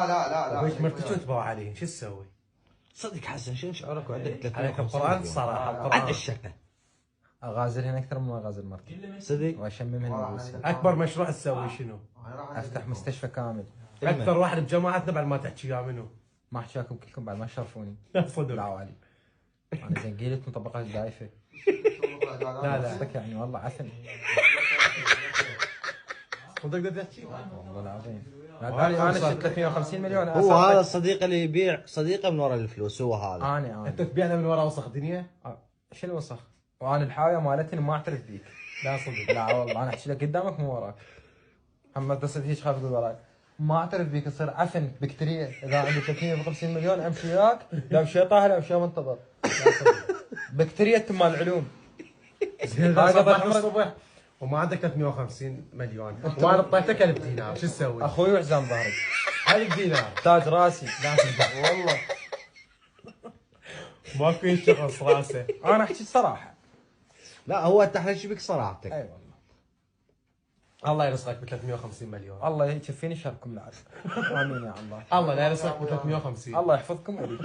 لا ابوك مرتجع وتباوع عليه، شو تسوي؟ صدق حسن شنو شعورك وعندك 350 عليك القرآن مليون؟ صراحة، عن القرآن الشقة اغازلهن اكثر مما اغازل مرتي صدق؟ واشممهن نفوسهن. أكبر مشروع تسوي شنو؟ افتح مستشفى كامل. أكثر واحد بجماعتنا بعد ما تحكي يا منو؟ ما احكي لكم كلكم بعد ما تشرفوني. لا صدق. لا علي. انا زين قيلت من طبقات دايفه. لا قصدك يعني والله عفن. صدق تحكي؟ والله العظيم. انا شفت 350 مليون. هو هذا الصديق اللي يبيع صديقه من وراء الفلوس، هو هذا. انا انت تبيعنا من وراء وسخ الدنيا؟ شو الوسخ؟ وانا الحاويه مالتني ما اعترف بيك. لا صدق. لا والله انا احكي لك قدامك مو وراك. اما تصير هيك خاف تقول وراي. ما اعترف بيك، تصير عفن بكتيريا. اذا عندي 350 مليون امشي وياك لا بشي طاهر لا بشي منتظر. بكتيريا مال العلوم. هذا صباح الصبح وما عندك 350 مليون وانا اعطيتك 1000 دينار، شو تسوي؟ اخوي وحزام ظهرك 1000 دينار تاج راسي. والله ماكو شخص راسه. انا احكي الصراحه. لا هو انت احلى شيء بك صراحتك. اي والله. الله يرزقك ب 350 مليون. الله يكفيني شركم العز. امين يا الله. الله لا يرزقك ب 350. الله يحفظكم عليكم.